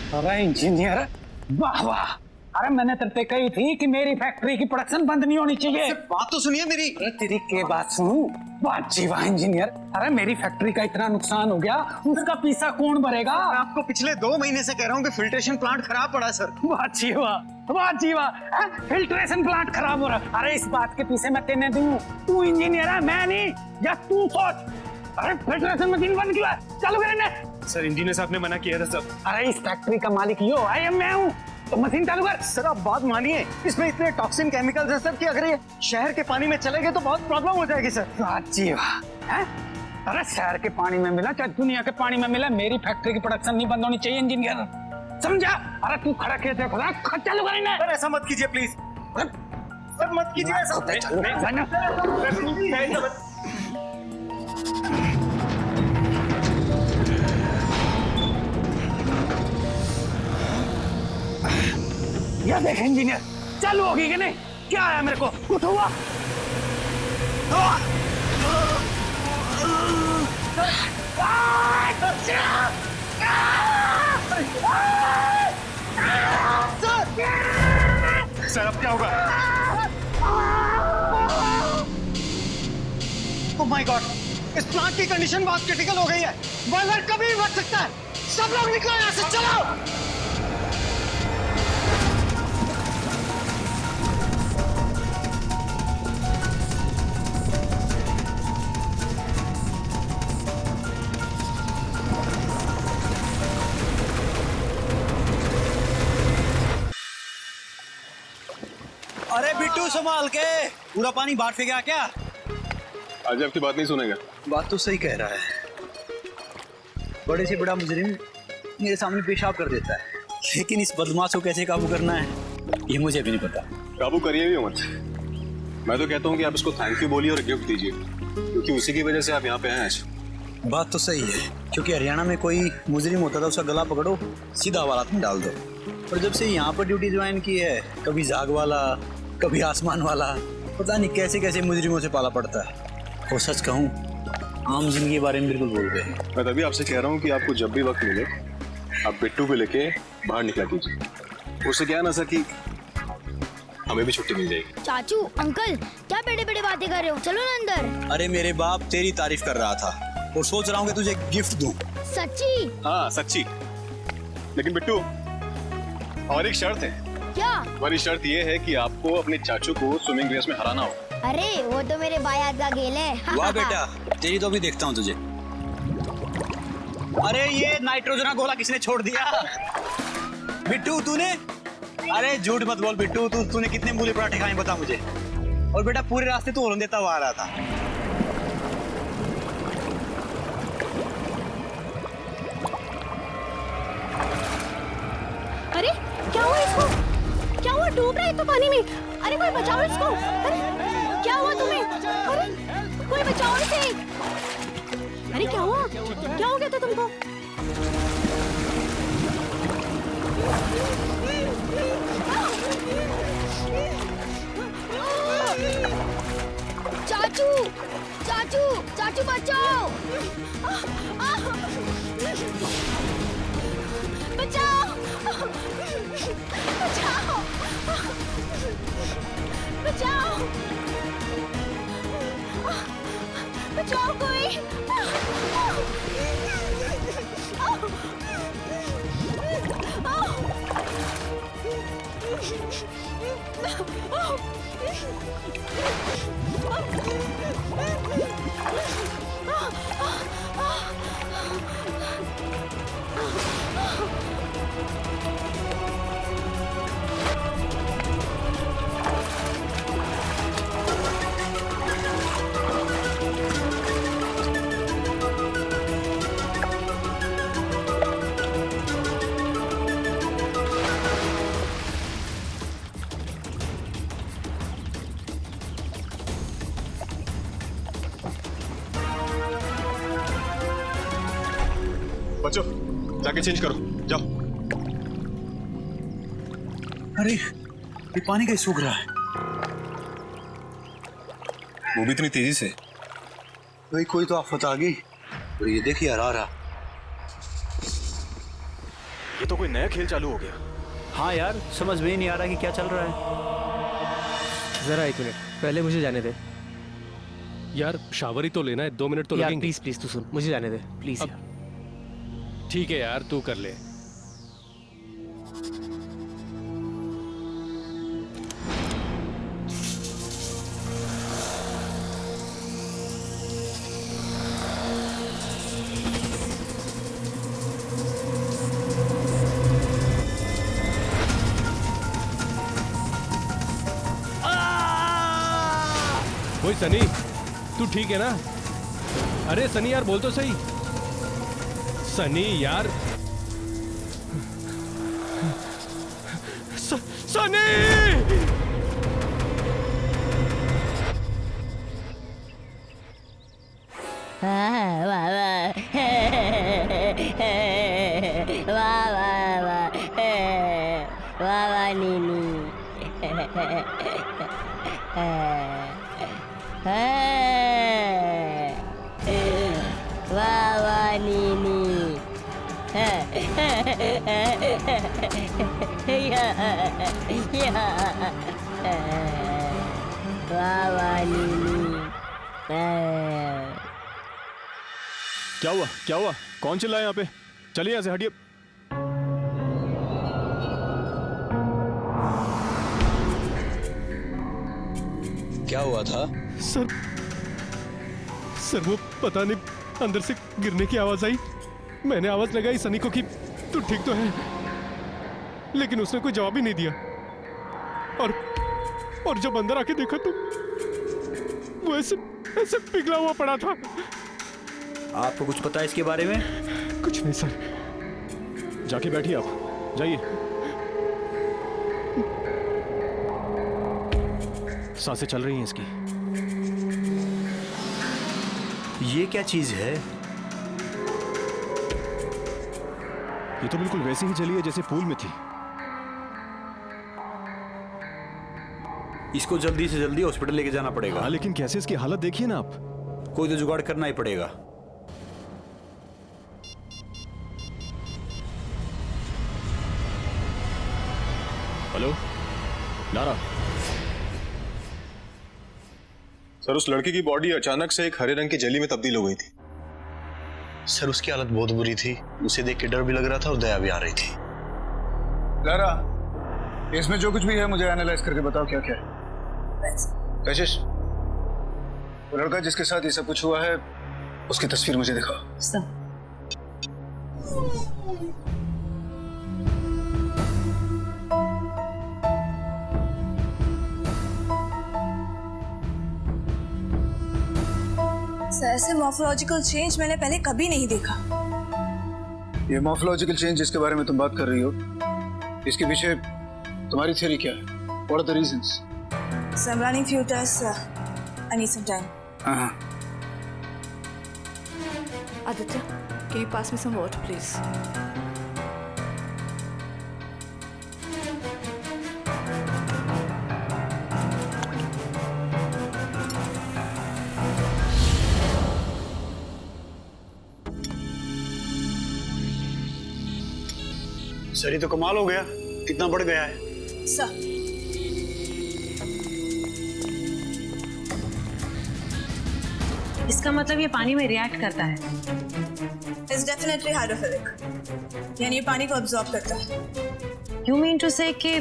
अरे इंजीनियर, वाह वाह। अरे मैंने तेरे कही थी कि मेरी फैक्ट्री की प्रोडक्शन बंद नहीं होनी चाहिए। बात तो सुनिए मेरी। अरे तेरी के बात सुनूं? वाह जी वाह इंजीनियर। अरे मेरी फैक्ट्री का इतना नुकसान हो गया, उसका पैसा कौन भरेगा? मैं आपको पिछले 2 महीने से कह रहा हूँ कि फिल्ट्रेशन प्लांट खराब पड़ा है सर। वाह जी वाह, वाह जी वाह। फिल्ट्रेशन प्लांट खराब हो रहा। अरे इस बात के पीछे मैं तेने दूं, तू इंजीनियर है मैं नहीं, या तू सोच। अरे फिल्ट्रेशन मशीन बंद क्यों है? चालू करें। सर इंजीनियर साहब ने मना किया था सर। अरे इस फैक्ट्री का मालिक यो है, मैं हूँ, तो मशीन चालू कर। सर आप बात मानिए, इसमें इतने टॉक्सिन केमिकल्स हैं सर कि अगर ये शहर के पानी में चले गए तो बहुत प्रॉब्लम हो जाएगी सर। वाह जी वाह। अरे शहर के पानी में मिला चाहे दुनिया के पानी में मिला, मेरी फैक्ट्री की प्रोडक्शन नहीं बंद होनी चाहिए इंजीनियर, समझा? अरे तू खड़ा कैसे खड़ा, चालू करें। सर ऐसा मत कीजिए प्लीज, सर मत कीजिए ऐसा। यह देख इंजीनियर, चालू होगी कि नहीं? क्या आया मेरे को? कुछ हुआ? सर अब क्या होगा? ओह माय गॉड, इस प्लांट की कंडीशन बहुत क्रिटिकल हो गई है। बॉयलर कभी भी फट सकता है। सब लोग निकलो यहाँ से, चलो। अरे बिट्टू संभाल के, पूरा पानी बाहर फेंक गया क्या? आज आपकी बात नहीं सुनेगा। बात तो सही कह रहा है। बड़े से बड़ा मुजरिम मेरे सामने पेशाब कर देता है, लेकिन इस बदमाश को कैसे काबू करना है ये मुझे भी नहीं पता। काबू करिए भी मत। मैं तो कहता हूँ कि आप इसको थैंक यू बोलिए और गिफ्ट दीजिए, क्योंकि उसी की वजह से आप यहाँ पे हैं आज। बात तो सही है, क्योंकि हरियाणा में कोई मुजरिम होता था उसका गला पकड़ो सीधा हवालात में डाल दो, और जब से यहाँ पर ड्यूटी ज्वाइन की है, कभी जाग वाला कभी आसमान वाला, पता नहीं कैसे कैसे मुजरिमों से पाला पड़ता है। और सच कहूँ आम जिंदगी के बारे में बिल्कुल भूल गए। मैं तभी आपसे कह रहा हूँ कि आपको जब भी वक्त मिले आप बिट्टू को लेके बाहर निकला कीजिए। उससे क्या है ना सर कि हमें भी छुट्टी मिल जाएगी। चाचू अंकल क्या बड़े बड़े बातें कर रहे हो, चलो ना अंदर। अरे मेरे बाप तेरी तारीफ कर रहा था और सोच रहा हूँ कि तुझे गिफ्ट दूं। सच्ची? हाँ सच्ची, लेकिन बिट्टू और एक शर्त है। क्या? हमारी शर्त ये है कि आपको अपने चाचू को स्विमिंग रेस में हराना हो। अरे वो तो मेरे भाई का खेल है। वाह बेटा, तेरी तो भी देखता हूँ तुझे। अरे ये नाइट्रोजन गोला किसने छोड़ दिया? बिट्टू तूने? अरे झूठ मत बोल बिट्टू, तूने कितने मूली पराठे खाए बता मुझे। और बेटा पूरे रास्ते तू हॉर्न देता हुआ आ रहा था। अरे क्या हुआ इसको? क्या हुआ? डूब रहा है तो पानी में। अरे कोई बचाओ इसको। अरे क्या हुआ तुम्हें? अरे कोई बचाओ इसे। अरे क्या हुआ? क्या हो गया था तुमको? चाचू चाचू चाचू बचाओ, बचाओ बचाओ बचाओ बचाओ कोई। बच्चों जाके चेंज करो, जाओ। अरे ये पानी कैसे सूख रहा है? वो भी इतनी तेजी से? भाई कोई तो आफत आ गई। और ये देखिए हरा रहा। ये तो कोई नया खेल चालू हो गया। हाँ यार, समझ में ही नहीं आ रहा कि क्या चल रहा है। जरा एक मिनट, पहले मुझे जाने दे यार। शावर ही तो लेना है, 2 मिनट तो यार। लगेंगे। प्लीज प्लीज तू सुन, मुझे जाने दे प्लीज यार। ठीक है यार, तू कर ले। ओए सनी, तू ठीक है ना? अरे सनी यार, बोल तो सही। सनी यार, सनी! वाह नीनी वाह नीनी वाह नीनी। क्या हुआ, क्या हुआ? कौन चिल्लाया यहाँ पे? चलिए यहाँ से, हटिए। क्या हुआ था? सर वो पता नहीं, अंदर से गिरने की आवाज आई। मैंने आवाज लगाई सनी को कि तू ठीक तो है, लेकिन उसने कोई जवाब ही नहीं दिया। और जब अंदर आके देखा तो वो ऐसे पिघला हुआ पड़ा था। आपको कुछ पता है इसके बारे में? कुछ नहीं सर। जाके बैठिए, आप जाइए। सांसें चल रही हैं इसकी। ये क्या चीज है? ये तो बिल्कुल वैसे ही जली है जैसे पूल में थी। इसको जल्दी से जल्दी हॉस्पिटल लेके जाना पड़ेगा। हाँ, लेकिन कैसे? इसकी हालत देखिए ना आप। कोई तो जुगाड़ करना ही पड़ेगा। हेलो नारा सर, उस लड़के की बॉडी अचानक से एक हरे रंग की जेली में तब्दील हो गई थी। सर उसकी हालत बहुत बुरी थी, उसे देख के डर भी लग रहा था और दया भी आ रही थी। लारा, इसमें जो कुछ भी है मुझे एनालाइज करके बताओ क्या क्या है। कशिश, वो लड़का जिसके साथ ये सब कुछ हुआ है उसकी तस्वीर मुझे दिखाओ। ऐसे मॉर्फोलॉजिकल चेंज मैंने पहले कभी नहीं देखा। ये मॉर्फोलॉजिकल चेंज जिसके बारे में तुम बात कर रही हो, इसके पीछे तुम्हारी थ्योरी क्या है? What are the reasons? So I'm running few tests. I need some time. Aditya, can you pass me some water, please? Sir ये तो कमाल हो गया, कितना बढ़ गया है। Sir. इसका मतलब ये पानी में रिएक्ट करता है। It's definitely hydrophilic. यानी ये पानी को अब्सॉर्ब करता है। You mean to say कि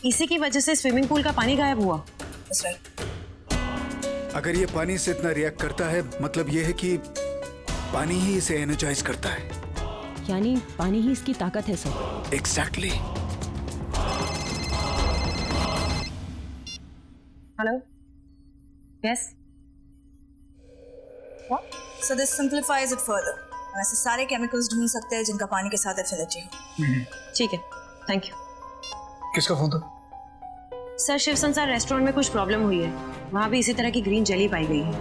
इसी की वजह से स्विमिंग पूल का पानी गायब हुआ? That's right. अगर ये पानी से इतना रिएक्ट करता है, मतलब ये है कि पानी ही इसे एनर्जाइज करता है। यानी पानी ही इसकी ताकत है sir. Exactly. Hello? Yes? So this simplifies it further. हम ऐसे सारे केमिकल्स ढूंढ सकते हैं जिनका पानी के साथ एफिनिटी हो। ठीक है, थैंक यू। किसका फोन था? सर, शिव संसार रेस्टोरेंट में कुछ प्रॉब्लम हुई है। वहाँ भी इसी तरह की ग्रीन जेली पाई गई है।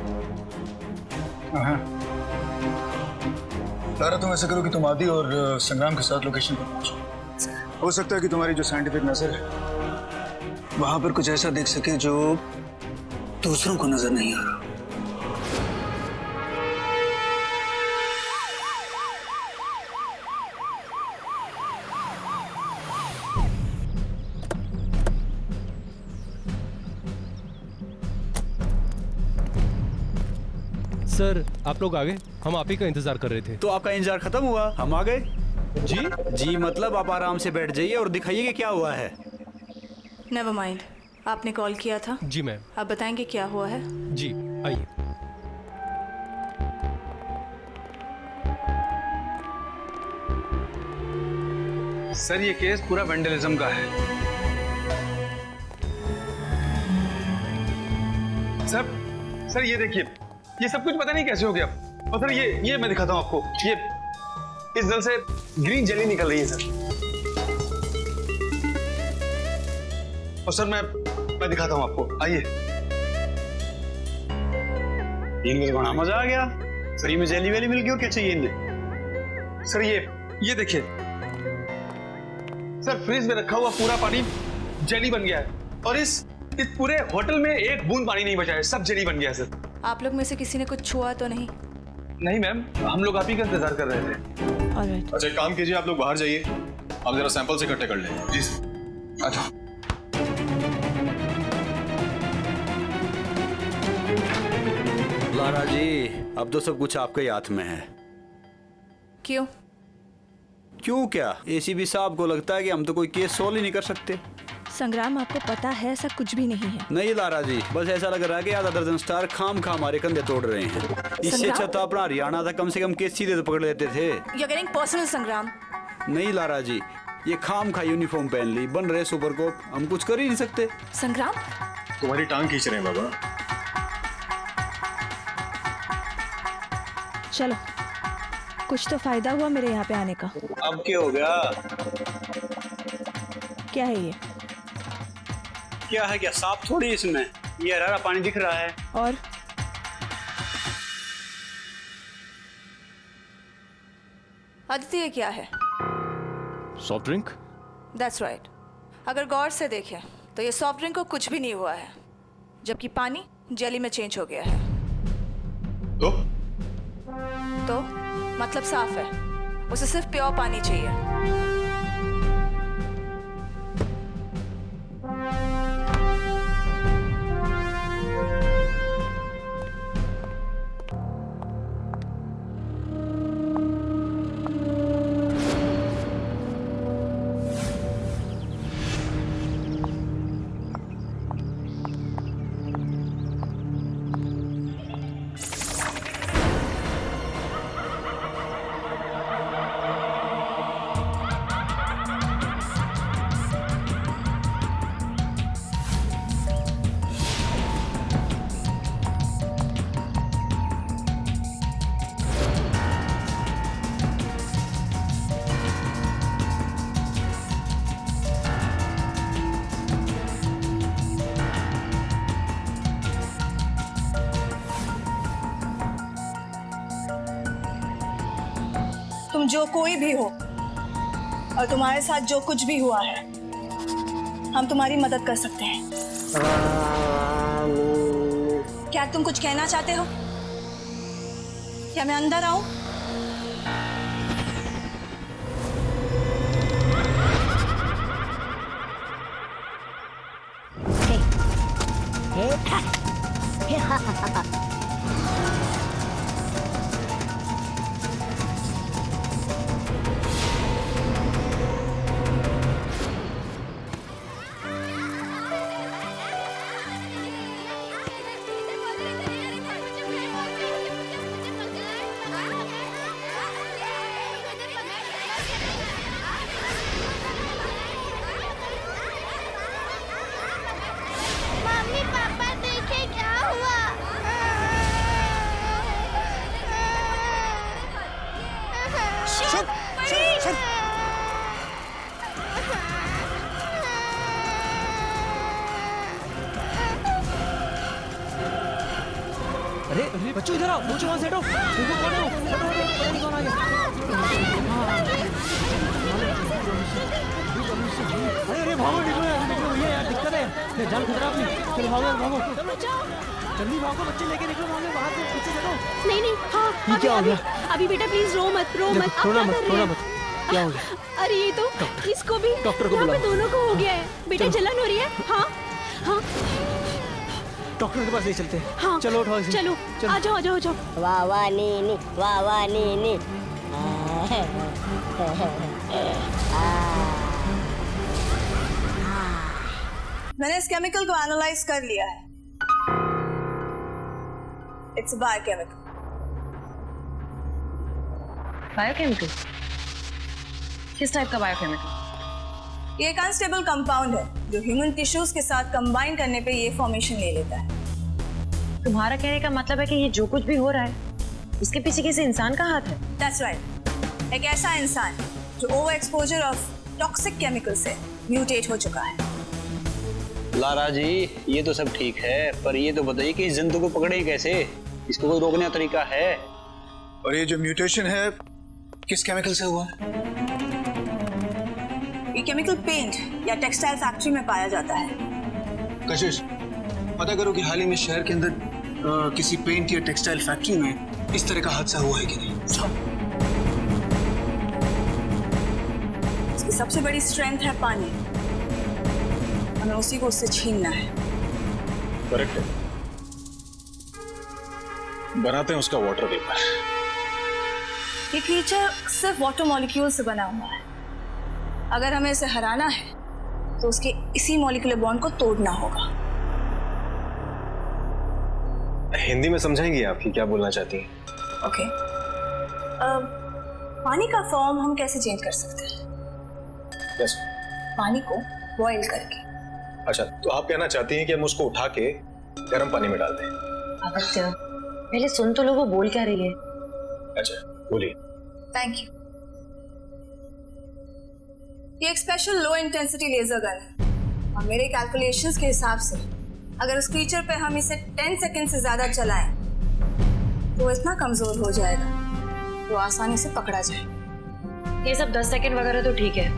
लारा, तुम ऐसा करो कि तुम आदि और संग्राम के साथ लोकेशन पर पहुंचो। हो सकता है कि तुम्हारी जो साइंटिफिक नजर है वहां पर कुछ ऐसा देख सके जो दूसरों को नजर नहीं आ रहा। सर आप लोग आ गए, हम आप ही का इंतजार कर रहे थे। तो आपका इंतजार खत्म हुआ, हम आ गए। जी जी मतलब आप आराम से बैठ जाइए और दिखाइए कि क्या हुआ है। नेवर माइंड, आपने कॉल किया था। जी मैम। आप बताएंगे क्या हुआ है? जी आइए। सर ये केस पूरा वेंडलिज्म का है। सर ये देखिए, ये सब कुछ पता नहीं कैसे हो गया। और सर ये मैं दिखाता हूँ आपको। ये इस जल से ग्रीन जेली निकल रही है सर। और सर मैं दिखाता हूँ आपको, आइए। इनमें बड़ा मजा आ गया, फ्री में जेली वेली मिल गई और क्या चाहिए इन्हें। सर ये देखिए सर, फ्रिज में रखा हुआ पूरा पानी जेली बन गया है। और इस पूरे होटल में एक बूंद पानी नहीं बचा है, सब जेली बन गया है सर। आप लोग में से किसी ने कुछ छुआ तो नहीं? नहीं मैम, हम लोग आप ही का इंतजार कर रहे थे। ऑलराइट। अच्छा एक काम कीजिए, आप लोग बाहर जाइए, हम जरा सैंपल्स इकट्ठे कर लें। जी सर। अच्छा लारा जी, अब तो सब कुछ आपके हाथ में है। क्यों? क्यों क्या? एसीपी साहब को लगता है कि हम तो कोई केस सोल्व ही नहीं कर सकते। संग्राम, आपको पता है ऐसा कुछ भी नहीं है। नहीं लारा जी, बस ऐसा लग रहा है कि आधा दर्जन स्टार खाम हमारे कंधे तोड़ रहे हैं। इससे अच्छा तो अपना हरियाणा था, कम से कम केस सीधे तो पकड़ लेते थे। You're getting personal, संग्राम। नहीं लारा जी, ये खाम खा यूनिफॉर्म पहन ली, बन रहे सुपर कोप, हम कुछ कर ही नहीं सकते। संग्राम, तुम्हारी टांग खींच रहे हैं बाबा। चलो, कुछ तो फायदा हुआ मेरे यहाँ पे आने का। अब क्या हो गया? क्या है ये? क्या है? क्या सांप थोड़ी इसमें, ये हरा पानी दिख रहा है। और आदित्य ये क्या है? Soft drink. That's right. अगर गौर से देखें तो ये सॉफ्ट ड्रिंक को कुछ भी नहीं हुआ है, जबकि पानी जेली में चेंज हो गया है। तो मतलब साफ है, उसे सिर्फ प्योर पानी चाहिए। तुम जो कोई भी हो और तुम्हारे साथ जो कुछ भी हुआ है, हम तुम्हारी मदद कर सकते हैं। क्या तुम कुछ कहना चाहते हो? क्या मैं अंदर आऊं? मम्मी पापा देखे क्या हुआ? अरे बच्चों इधर आओ, बच्चों वहाँ से हटो। देखो कौन है वो? हटो हटो, पता नहीं कौन आ गया। अरे अरे भागो, निकलो यार, निकलो भैया यार, दिक्कत है, जान खतरा अपनी। चलो भागो यार, भागो जल्दी भागो, बच्चे लेके निकलो, भागो बाहर से, पीछे चलो। नहीं नहीं, हाँ ये क्या हो गया? अभी बेटा प्लीज रो मत, रो मत। थोड़ा मत, क्या हो गया? अरे ये तो इसको भी, डॉक्टर को यहाँ पे बुलाओ। दोनों को हो गया है। बेटा जलन हो रही है। हाँ हाँ डॉक्टर के पास ले चलते हैं। हाँ चलो उठाओ इसे। चलो आ जाओ आ जाओ आ जाओ। वाह वाह नी वाह वाह नी मैंने इस केमिकल को एनालाइज कर लिया है। It's a biochemical. बायोकेमिकल? किस टाइप का बायोकेमिकल? ये एक अनस्टेबल कंपाउंड है जो ह्यूमन टिश्यूज के साथ कंबाइन करने पे ये फॉर्मेशन ले लेता है। तुम्हारा कहने का मतलब है कि ये जो कुछ भी हो रहा है इसके पीछे किसी इंसान का हाथ है? That's right. एक ऐसा इंसान जो over exposure of toxic chemical से म्यूटेट हो चुका है। लारा जी ये तो सब ठीक है, पर ये तो बताइए कि इस जंतु को पकड़े कैसे? इसको कोई रोकने का तरीका है? और ये जो म्यूटेशन है किस केमिकल से हुआ है? ये केमिकल पेंट या टेक्सटाइल फैक्ट्री में पाया जाता है। कशिश, पता करो कि हाल ही में शहर के अंदर किसी पेंट या टेक्सटाइल फैक्ट्री में इस तरह का हादसा हुआ है कि नहीं। इसकी सबसे बड़ी स्ट्रेंथ है पानी। हमें उसी को उससे छीनना है। करेक्ट है, बनाते हैं उसका वाटर वेपर। ये क्रीचर सिर्फ वाटर मॉलिक्यूल से बना हुआ है। अगर हमें इसे हराना है तो उसके इसी मॉलिक्यूलर बॉन्ड को तोड़ना होगा। हिंदी में समझाएंगी आप कि क्या बोलना चाहती हैं? ओके। पानी का फॉर्म हम कैसे चेंज कर सकते हैं? यस। पानी को बॉईल करके। अच्छा, तो आप कहना चाहती हैं कि हम उसको उठा के गर्म पानी में डाल दें? आदित्य पहले सुन तो लो वो बोल क्या रही है। अच्छा बोलिए। Thank you. ये एक special low intensity laser gun है और मेरे कैलकुलेशंस के हिसाब से अगर उस क्रीचर पे हम इसे 10 सेकंड से ज्यादा चलाएं तो इतना कमजोर हो जाएगा तो आसानी से पकड़ा जाए। ये सब 10 सेकंड वगैरह तो ठीक है,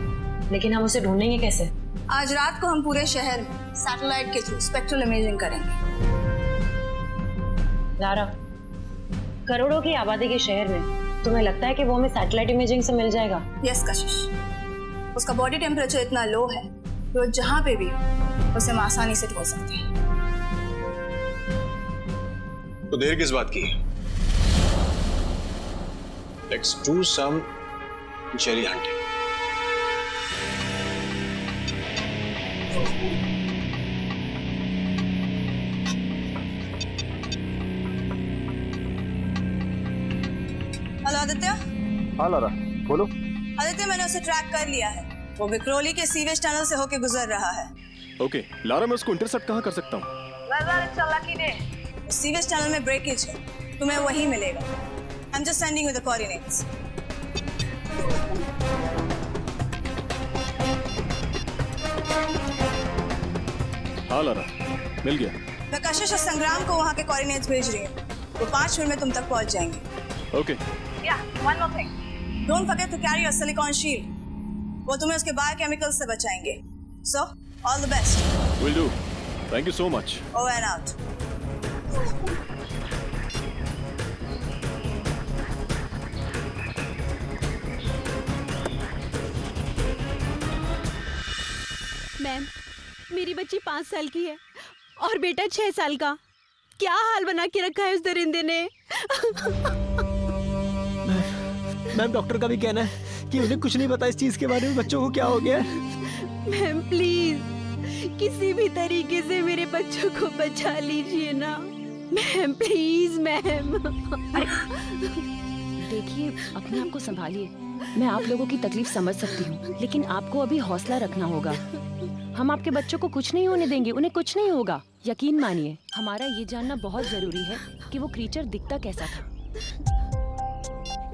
लेकिन हम उसे ढूंढेंगे कैसे? आज रात को हम पूरे शहर में सैटेलाइट के थ्रू स्पेक्ट्रल इमेजिंग करेंगे। लारा, करोड़ों की आबादी के शहर में तुम्हें लगता है कि वो हमें सैटेलाइट इमेजिंग से मिल जाएगा? यस कशिश, उसका बॉडी टेम्परेचर इतना लो है कि वो जहां पे भी उसे हम आसानी से ढो सकते हैं। तो देर किस बात की? Let's do some jelly hunting. Hello Aditya. हाँ लारा बोलो। आदित्य मैंने उसे ट्रैक कर लिया है। वो विक्रोली के सीवेज टनल से होके गुजर रहा है। ओके लारा, मैं उसको इंटरसेप्ट कहाँ कर सकता हूँ? सीवेज टनल में ब्रेकेज है, तुम्हें वही मिलेगा। I'm just sending you the coordinates. हाँ लारा, मिल गया। मैं कशिश और संग्राम को वहाँ के कोऑर्डिनेट्स भेज रही हूँ। वो 5 मिनट में तुम तक पहुँच जाएंगे। Okay. Yeah, one more thing. Don't forget to carry your silicone shield. वो तुम्हें उसके बायोकेमिकल्स से बचाएंगे। So, all the best. Will do. Thank you so much. Over and out. Ma'am, मेरी बच्ची 5 साल की है और बेटा 6 साल का। क्या हाल बना के रखा है उस दरिंदे ने। मैम डॉक्टर का भी कहना है कि उन्हें कुछ नहीं पता इस चीज के बारे में, बच्चों को क्या हो गया। मैम प्लीज किसी भी तरीके से मेरे बच्चों को बचा लीजिए ना मैम, प्लीज मैम। देखिए अपने आप को संभालिए। मैं आप लोगों की तकलीफ समझ सकती हूँ, लेकिन आपको अभी हौसला रखना होगा। हम आपके बच्चों को कुछ नहीं होने देंगे, उन्हें कुछ नहीं होगा, यकीन मानिए। हमारा ये जानना बहुत जरूरी है कि वो क्रीचर दिखता कैसा था।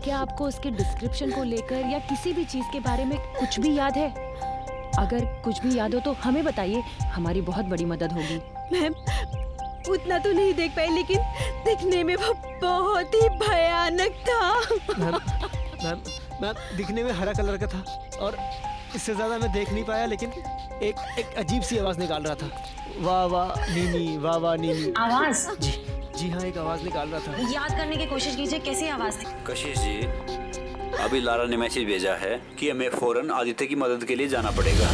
क्या आपको उसके डिस्क्रिप्शन को लेकर या किसी भी चीज के बारे में कुछ भी याद है? अगर कुछ भी याद हो तो हमें बताइए, हमारी बहुत बड़ी मदद होगी। मैम उतना तो नहीं देख पाई, लेकिन दिखने में वो बहुत ही भयानक था। मैम दिखने में हरा कलर का था और इससे ज्यादा मैं देख नहीं पाया, लेकिन एक अजीब सी आवाज निकाल रहा था। वाह वाह नीनी, वाह वाह नीनी। आवाज? जी हाँ, एक आवाज निकाल रहा था। याद करने की कोशिश कीजिए कैसी आवाज थी। कशिश जी, अभी लारा ने मैसेज भेजा है कि हमें फौरन आदित्य की मदद के लिए जाना पड़ेगा।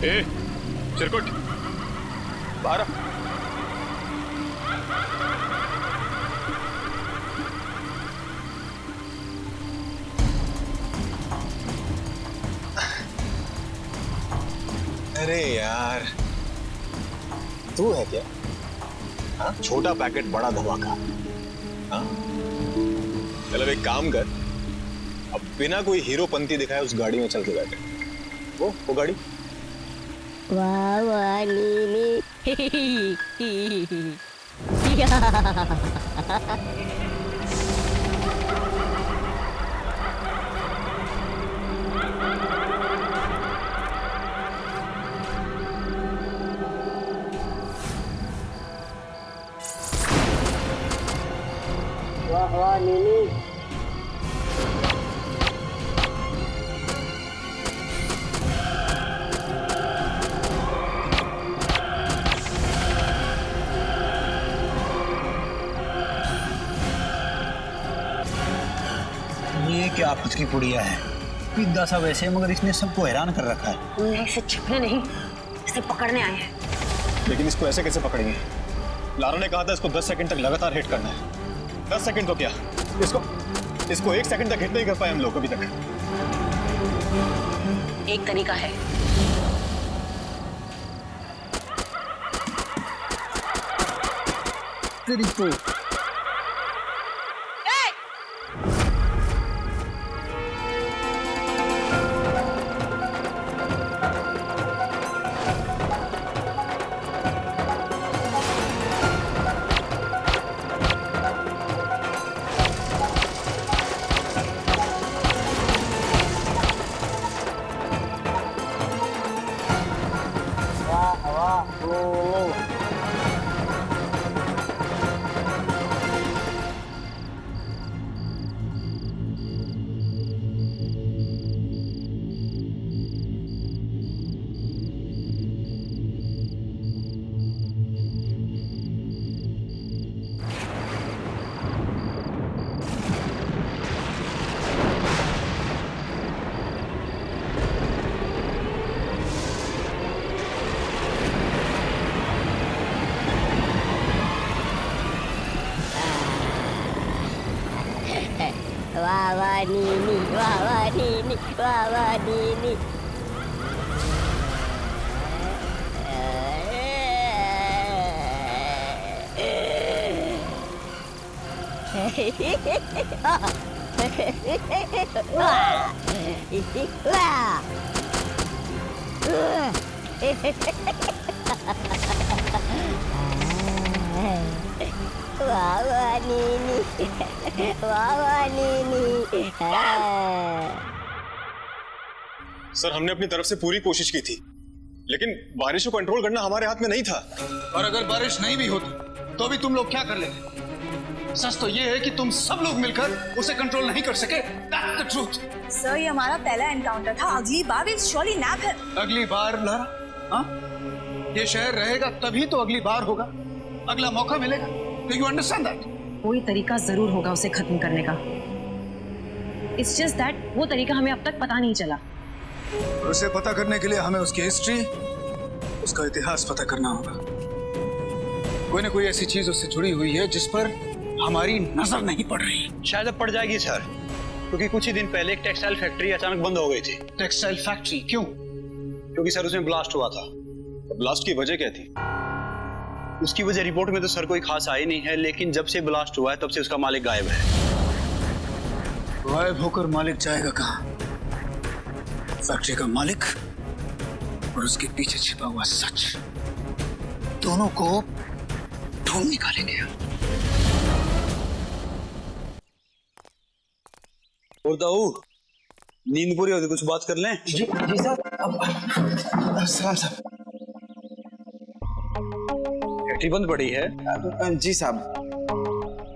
ए चिरकुट बाहर आ। अरे यार तू है क्या? हाँ, छोटा पैकेट बड़ा धमाका। हाँ, चलो एक काम कर, अब बिना कोई हीरोपंती दिखाए उस गाड़ी में चल के बैठे। वो गाड़ी। वाह वाह नीली वाह वाह नीली। ये क्या आपस की पुड़िया है? पिद्दा सा वैसे मगर इसने सबको हैरान कर रखा है। नहीं, इसे छिपने नहीं, इसे पकड़ने आए हैं। लेकिन इसको ऐसे कैसे पकड़ेंगे? लारा ने कहा था इसको 10 सेकंड तक लगातार हिट करना है। 10 सेकंड तो क्या, इसको 1 सेकंड तक हिट नहीं कर पाए हम लोग अभी तक। एक तरीका है। तेरी को वाह वाह नीनी वाह वाह नीनी वाह वाह नीनी। वाह वाह नीनी वाह वाह नीनी। सर हमने अपनी तरफ से पूरी कोशिश की थी, लेकिन बारिश को कंट्रोल करना हमारे हाथ में नहीं था। और अगर बारिश नहीं भी होती तो भी तुम लोग क्या कर लेते? सच तो ये है कि तुम सब लोग मिलकर उसे कंट्रोल नहीं कर सके। That's the truth. सर ये हमारा पहला एनकाउंटर था, अगली बार विल श्योरली नैप हिम। अगली बार लारा, हाँ? ये शहर रहेगा तभी तो अगली बार होगा, अगला मौका मिलेगा। Do you understand that? कोई तरीका जरूर होगा उसे खत्म करने का। It's just that वो तरीका हमें अब तक पता नहीं चला। उसे पता करने के लिए हमें उसकी हिस्ट्री, उसका इतिहास पता करना होगा। कोई ना कोई ऐसी चीज उससे जुड़ी हुई है जिस पर हमारी नजर नहीं पड़ रही। शायद अब पड़ जाएगी सर, क्योंकि कुछ ही दिन पहले एक टेक्सटाइल फैक्ट्री अचानक बंद हो गई थी। टेक्सटाइल फैक्ट्री क्यों? क्योंकि सर उसमें ब्लास्ट हुआ था। ब्लास्ट की वजह क्या थी? उसकी वजह रिपोर्ट में तो सर कोई खास आई नहीं है, लेकिन जब से ब्लास्ट हुआ है तब से उसका मालिक गायब है। गायब होकर मालिक जाएगा कहाँ? फैक्ट्री का मालिक और उसके पीछे छिपा हुआ सच, दोनों को ढूंढ निकालेंगे। और दाऊ, नींद पूरी होती कुछ बात कर लें? जी सर। सलाम साहब। फैक्ट्री बंद पड़ी है? जी साहब।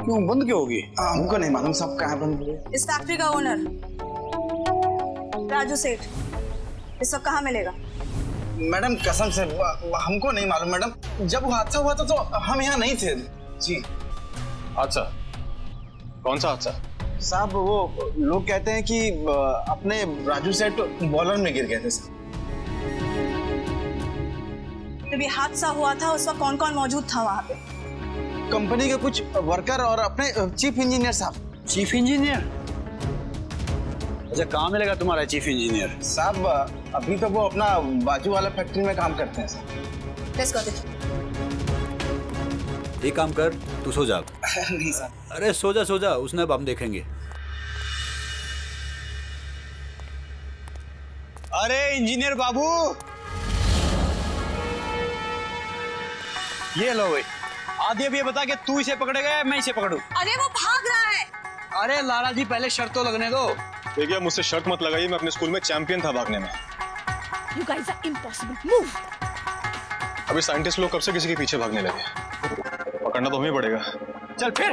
क्यों बंद क्यों होगी? हमको नहीं मालूम साहब कहाँ बंद हुई। इस फैक्ट्री का ओनर राजू सेठ, इस सब कहाँ मिलेगा? मैडम कसम से हमको नहीं मालूम मैडम, जब वो हादसा हुआ था तो हम यहाँ नहीं थे। जी। हादसा? कौन सा हादसा? साहब वो लोग कहते हैं कि अपने राजू सेठ बॉलर में गिर गए थे साहब। जब ये हादसा हुआ था उस वक्त कौन कौन मौजूद था वहाँ पे? कंपनी के कुछ वर्कर और अपने चीफ इंजीनियर साहब। Chief engineer? अच्छा, कहाँ मिलेगा तुम्हारा चीफ इंजीनियर? साहब अभी तो वो अपना बाजू वाला फैक्ट्री में काम करते हैं सर। Let's go then. एक काम कर, तू सो जा। नहीं सर। अरे सो जा, उसने अब हम देखेंगे। अरे इंजीनियर बाबू, ये लो भाई। आदि अब ये बता कि तू इसे पकड़ेगा या मैं इसे पकड़ूं? अरे वो भाग रहा है। अरे लाला जी, पहले शर्त तो लगने दो। देखिए, मुझसे शर्त मत लगाइए, मैं अपने स्कूल में चैंपियन था भागने में। You guys are impossible. Move. अभी साइंटिस्ट लोग कब से किसी के पीछे भागने लगे, पकड़ना तो हमें पड़ेगा। चल फिर।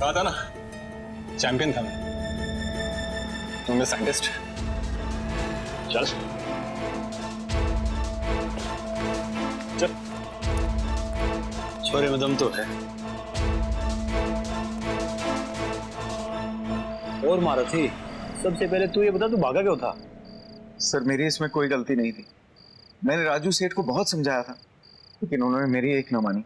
कहा था ना, चैंपियन था मैं, तुम साइंटिस्ट। चल चल। छोरे में दम तो है। और मारा थी। सबसे पहले तू ये बता, तू भागा क्यों था? सर मेरी इसमें कोई गलती नहीं थी। मैंने राजू सेठ को बहुत समझाया था, लेकिन उन्होंने मेरी एक न मानी।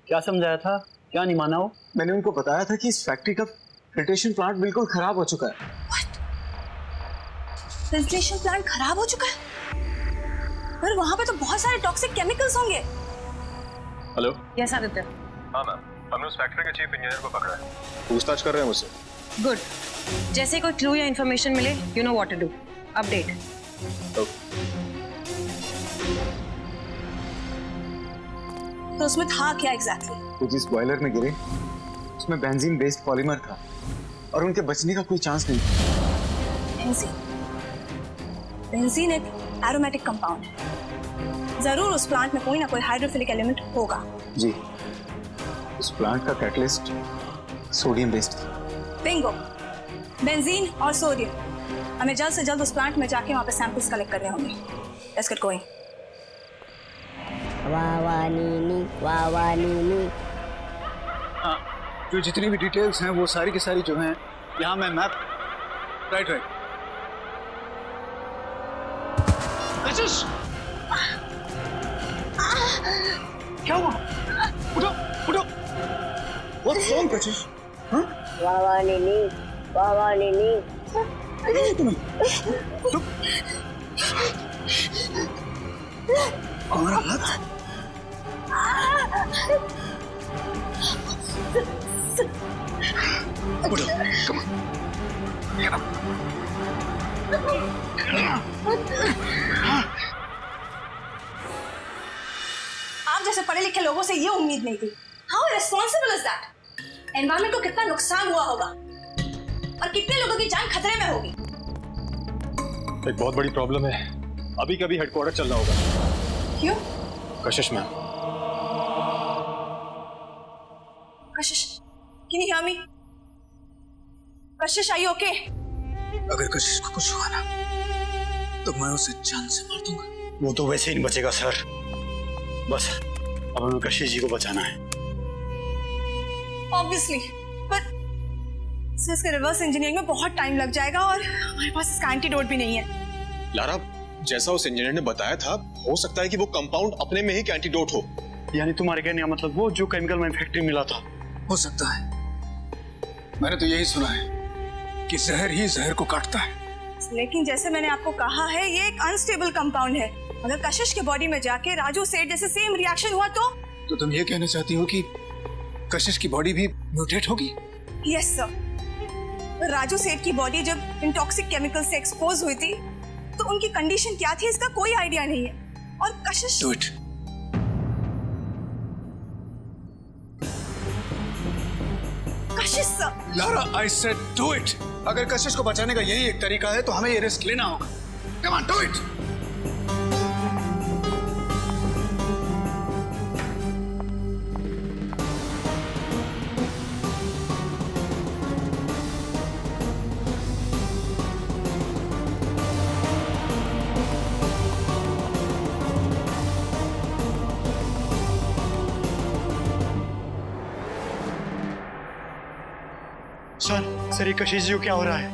क्या समझाया था? क्या नहीं माना वो? मैंने उनको बताया था कि इस फैक्ट्री का फिल्ट्रेशन प्लांट बिल्कुल खराब हो चुका है। फिल्ट्रेशन प्लांट खराब हो चुका है? पर वहाँ पे तो बहुत सारे टॉक्सिक केमिकल्स होंगे। हेलो। यस आदित्य। हाँ मैम, हमने उस फैक्ट्री के चीफ इंजीनियर को पकड़ा है, पूछताछ कर रहे हैं मुझसे। गुड। जैसे कोई क्लू या इन्फॉर्मेशन मिले, you know what to do. Update. तो उसमें था क्या एग्जैक्टली? वो जिस बॉयलर में गिरे उसमें बेंजीन बेस्ड पॉलीमर था और उनके बचने का कोई चांस नहीं था। बेंजीन? बेंजीन एक एरोमेटिक कंपाउंड है। जरूर उस प्लांट में कोई ना कोई हाइड्रोफिलिक एलिमेंट होगा। जी, उस प्लांट का कैटलिस्ट सोडियम बेस्ड था। बिंगो, बेंजीन और सोडियम। हमें जल्द से जल्द उस प्लांट में जाके वहाँ पे सैंपल्स कलेक्ट करने होंगे। Let's get going. वाह वाह नीनी, वाह वाह नीनी। हाँ, जो जितनी भी डिटेल्स हैं वो सारी की सारी जो हैं यहाँ मैं मैप। राइट। कशिश, क्या हुआ? उठो उठो। What's wrong, कशिश? हाँ? वाह वाह नीनी, वाह वाह नीनी। हमारा हाथ? उठो, come on. Get up. आप जैसे पढ़े लिखे लोगों से ये उम्मीद नहीं थी। How irresponsible is that? Environment को कितना नुकसान हुआ होगा और कितने लोगों की जान खतरे में होगी। एक बहुत बड़ी प्रॉब्लम है, अभी कभी हेडक्वार्टर चलना होगा। क्यों? कशिश ma'am. Kashish, can you hear me? Kashish, are you okay? अगर कशिश को कुछ हुआ ना तो मैं उसे जान से मार दूंगा। वो तो वैसे ही नहीं बचेगा सर। बस अब हमें कशिश जी को बचाना है। Obviously, पर इसके रिवर्स इंजीनियरिंग में बहुत टाइम लग जाएगा और हमारे पास इसका एंटीडोट भी नहीं है। लारा, जैसा उस इंजीनियर ने बताया था, हो सकता है कि वो कंपाउंड अपने में ही एंटीडोट हो। यानी तुम्हारे कहने का मतलब वो जो केमिकल में फैक्ट्री मिला था? हो सकता है। मैंने तो यही सुना है कि जहर ही जहर को काटता है। लेकिन जैसे मैंने आपको कहा है, ये एक अनस्टेबल कंपाउंड है। अगर कशिश के बॉडी में जाके राजू सेठ जैसे सेम रिएक्शन हुआ तो तुम ये कहना चाहती हो कि कशिश की बॉडी भी म्यूटेट होगी? Yes sir. राजू सेठ की बॉडी जब इन टॉक्सिक केमिकल से एक्सपोज हुई थी तो उनकी कंडीशन क्या थी इसका कोई आइडिया नहीं है। और कशिश Do it. Kashish sir. Lara, I said do it. अगर कशिश को बचाने का यही एक तरीका है तो हमें ये रिस्क लेना होगा। Come on, do it. Sir ये कशिश जी को क्या हो रहा है?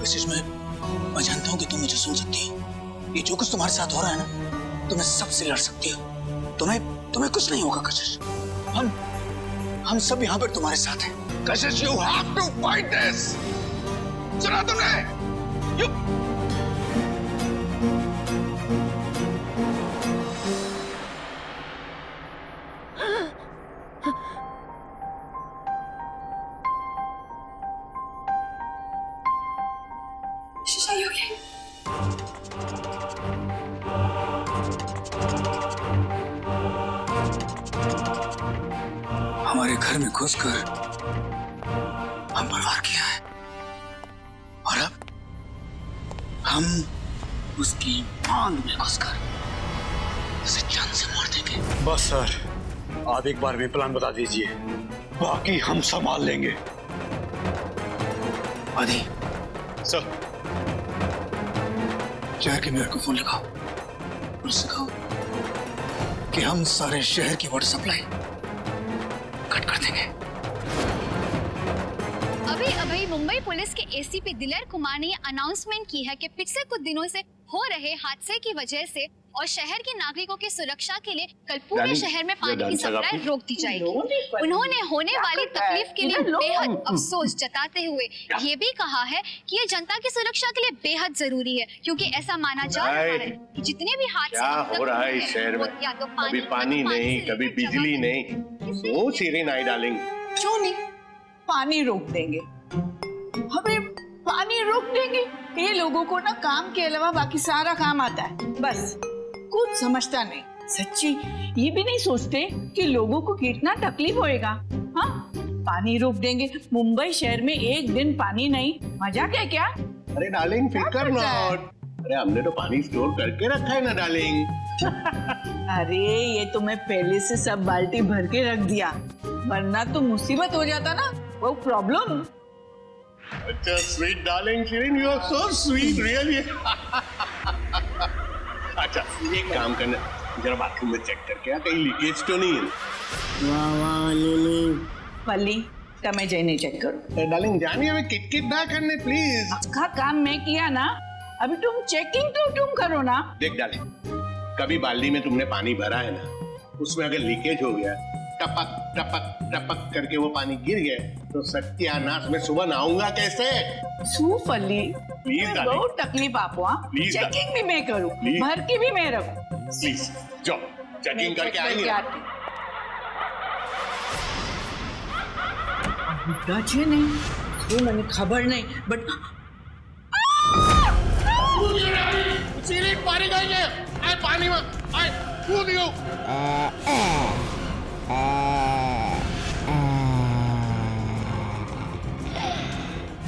कशिश मैं जानता हूँ कि तुम मुझे सुन सकती हो। ये जो कुछ तुम्हारे साथ हो रहा है ना, तुम्हें सबसे लड़ सकती हो। तुम्हें कुछ नहीं होगा कशिश। हम सब यहाँ पर तुम्हारे साथ हैं। कशिश, you have to fight this. सुना तुमने? कशिश, are you okay? हमारे घर में घुसकर हम बर्बाद किया है और अब हम उसकी मांग में घुसकर उसे जान से मार देंगे। बस सर, आप एक बार भी प्लान बता दीजिए, बाकी हम संभाल लेंगे। आदि सर, शहर के मेयर को फोन लगाओ और उससे कहो कि हम सारे शहर की वाटर सप्लाई कट कर देंगे। अभी मुंबई पुलिस के एसीपी दिलेर कुमार ने अनाउंसमेंट की है कि पिछले कुछ दिनों से हो रहे हादसे की वजह से और शहर के नागरिकों की सुरक्षा के लिए कल पूरे शहर में पानी की सप्लाई रोक दी जाएगी। उन्होंने होने वाली तकलीफ के लिए बेहद अफसोस जताते हुए ये भी कहा है कि ये जनता की सुरक्षा के लिए बेहद जरूरी है, क्योंकि ऐसा माना जा रहा है कि जितने भी हादसे क्या हो रहा है इस शहर में? या तो कभी पानी नहीं, कभी बिजली नहीं। So serious I darling. क्यों नहीं? पानी रोक देंगे, हमें पानी रोक देंगे। ये लोगों को ना काम के अलावा बाकी सारा काम आता है, बस कुछ समझता नहीं। सच्ची ये भी नहीं सोचते कि लोगों को कितना तकलीफ होएगा। हाँ, पानी रोक देंगे। मुंबई शहर में एक दिन पानी नहीं, मजाक है क्या? अरे डार्लिंग फिकर नॉट। अरे हमने तो पानी स्टोर करके रखा है ना डार्लिंग। अरे ये तो मैं पहले से सब बाल्टी भर के रख दिया, वरना तो मुसीबत हो जाता ना, वो प्रॉब्लम। अच्छा sweet darling Shirin, you are so sweet really. अच्छा एक काम करना, जरा बाथरूम में चेक करके आ, कहीं लीकेज तो नहीं है। पल्ली तमें जैने चेक करो। डार्लिंग जानिए हमें किटकिट ना करने प्लीज। आपका काम मैं किया ना, अभी तुम चेकिंग तो तुम करो ना। देख डार्लिंग, कभी बाल्टी में तुमने पानी भरा है ना, उसमें अगर लीकेज हो गया, टपक टपक टपक करके वो पानी गिर गया, तो सत्यानाश में सुबह नहाऊंगा कैसे? सूफली प्लीज बहुत तकलीफ आपको। हाँ, चेकिंग भी मैं करूँ, भर के भी मैं रखूँ। प्लीज जाओ चेकिंग करके आएंगे। दाचे नहीं, तो मैंने खबर नहीं, बट पानी गई है, आए पानी में, आए कूद गयो।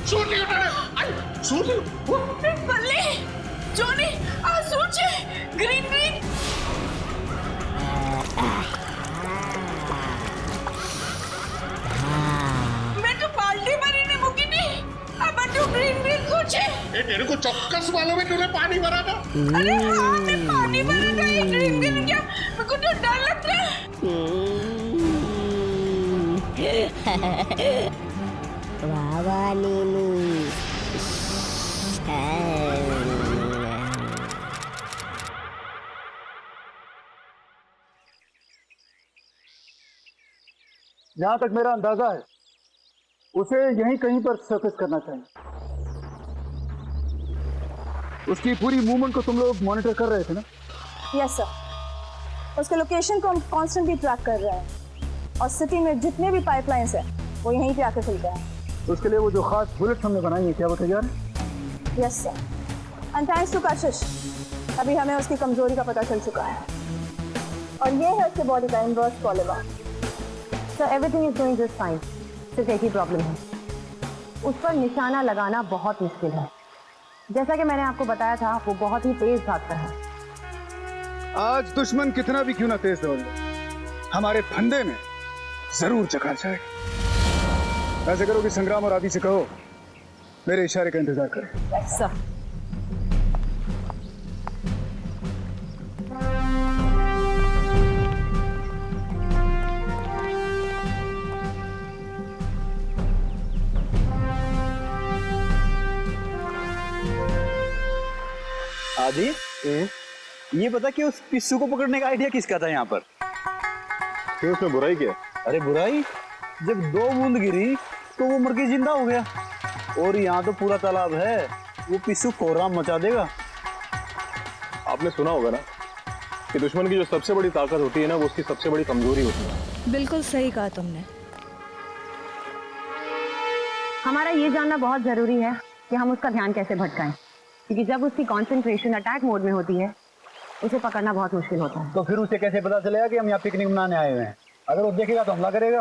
सूट लियो ना, आए सूट लियो। बल्ले, जोनी, आ सूट छे, ग्रीन ग्रीन। मैं तो बाल्टी भरी ने मुकी नहीं, अब तो ग्रीन ग्रीन सूट छे। ये तेरे को चौक्कस मालूम है तूने पानी भरा था? अरे हाँ, मैं पानी भरा था, ये ग्रीन ग्रीन क्या? मेरे को तो डर लग रहा है। वाह नीनी। जहां तक मेरा अंदाजा है, उसे यहीं कहीं पर सर्कस करना चाहिए। उसकी पूरी मूवमेंट को तुम लोग मॉनिटर कर रहे थे ना? Yes sir. उसके लोकेशन को हम कॉन्स्टेंटली ट्रैक कर रहे हैं और सिटी में जितने भी पाइपलाइंस हैं वो यहीं पे आके खुलते हैं। तो उसके लिए वो जो खास बुलेट हमने बनाई है, क्या वो तैयार है? Yes sir, and thanks to Kashish अभी हमें उसकी कमजोरी का पता चल चुका है और ये है उसके बॉडी का inverse polymer. Sir everything is going just fine, सिर्फ एक ही प्रॉब्लम है, उस पर निशाना लगाना बहुत मुश्किल है। जैसा कि मैंने आपको बताया था वो बहुत ही तेज भागता है। आज दुश्मन कितना भी क्यों ना तेज दौड़ ले, हमारे फंदे में जरूर जगह जाएगा। ऐसे करो कि संग्राम और आदि से कहो मेरे इशारे का इंतजार करें। Yes sir. आदि ये बता कि उस पिस्सू को पकड़ने का आइडिया किसका था यहाँ पर? क्यों, उसमें बुराई क्या? अरे बुराई, जब 2 बूंद गिरी तो वो मर के जिंदा हो गया और यहाँ तो पूरा तालाब है, वो पिस्सू कोहराम मचा देगा। आपने सुना होगा ना कि दुश्मन की जो सबसे बड़ी ताकत होती है ना वो उसकी सबसे बड़ी कमजोरी होती है। बिल्कुल सही कहा तुमने। हमारा ये जानना बहुत जरूरी है कि हम उसका ध्यान कैसे भटकाएं, क्योंकि जब उसकी कंसंट्रेशन अटैक मोड में होती है उसे पकड़ना बहुत मुश्किल होता है। तो फिर उसे कैसे पता चलेगा कि हम यहाँ पिकनिक मनाने आए हुए हैं? अगर वो देखेगा तो हमला करेगा।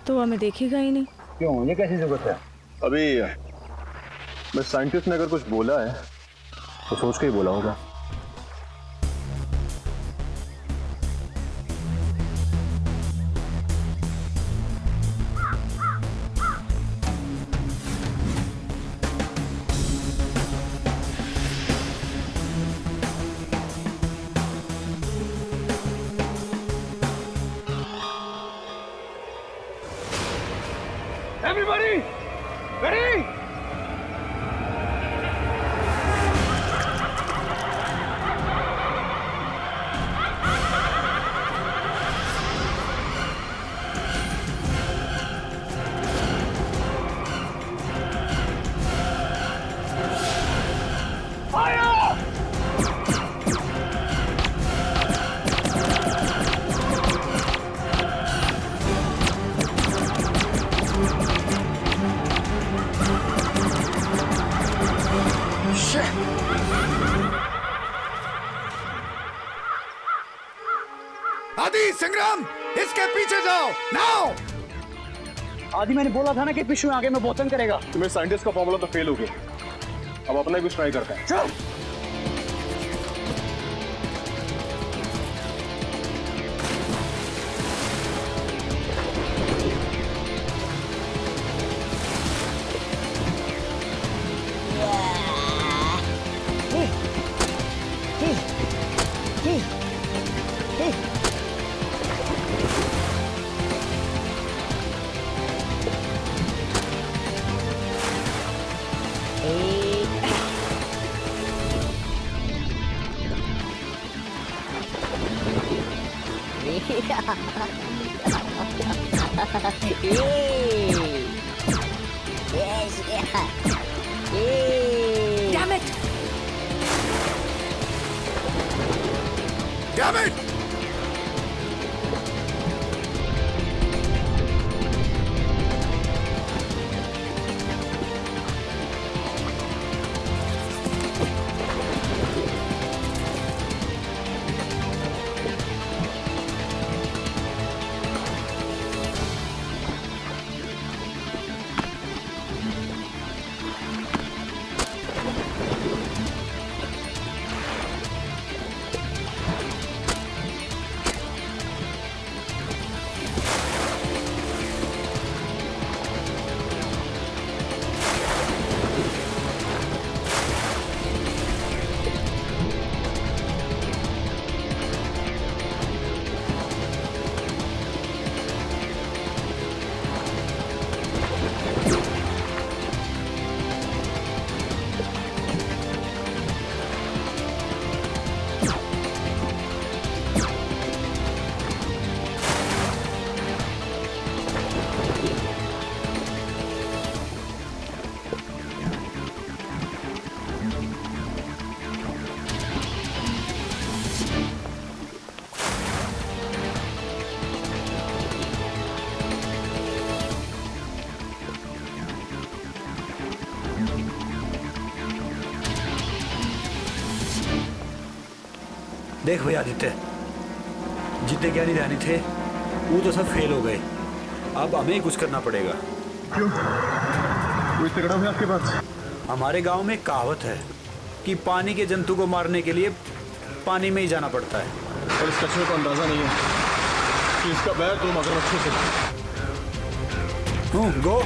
तो हमें देखेगा ही नहीं। क्यों, ये कैसी जरूरत है? अभी मैं साइंटिस्ट ने अगर कुछ बोला है तो सोच के ही बोला होगा। Everybody, ready? आदि, संग्राम, इसके पीछे जाओ नाउ। आदि, मैंने बोला था ना कि पिस्सू आगे में बोतन करेगा। तुम्हें साइंटिस्ट का फॉर्मूला तो फेल हो गया, अब अपना कुछ ट्राई करते हैं। चल। Damn it! Damn it! देख भाई आदित्य, जितने ज्ञानी ध्यानी थे वो तो सब फेल हो गए, अब हमें ही कुछ करना पड़ेगा। क्यों? कोई तगड़ा है आपके पास? हमारे गांव में कहावत है कि पानी के जंतु को मारने के लिए पानी में ही जाना पड़ता है। और इस कछुए को अंदाजा नहीं है कि इसका बैर तो मगरमच्छों से। गो।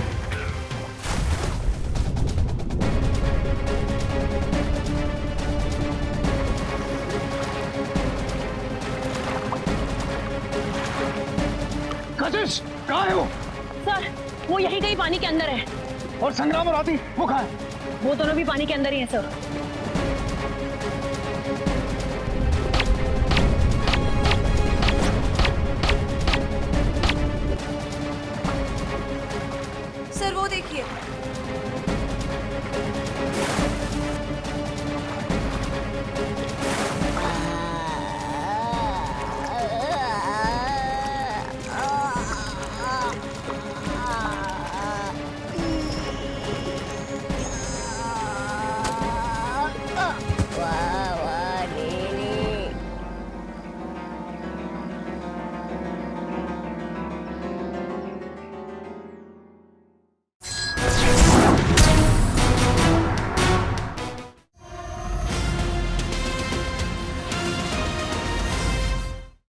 कशिश कहाँ है वो? सर वो यही कहीं पानी के अंदर है। और संग्राम और आदि वो कहाँ है? वो दोनों भी पानी के अंदर ही हैं सर।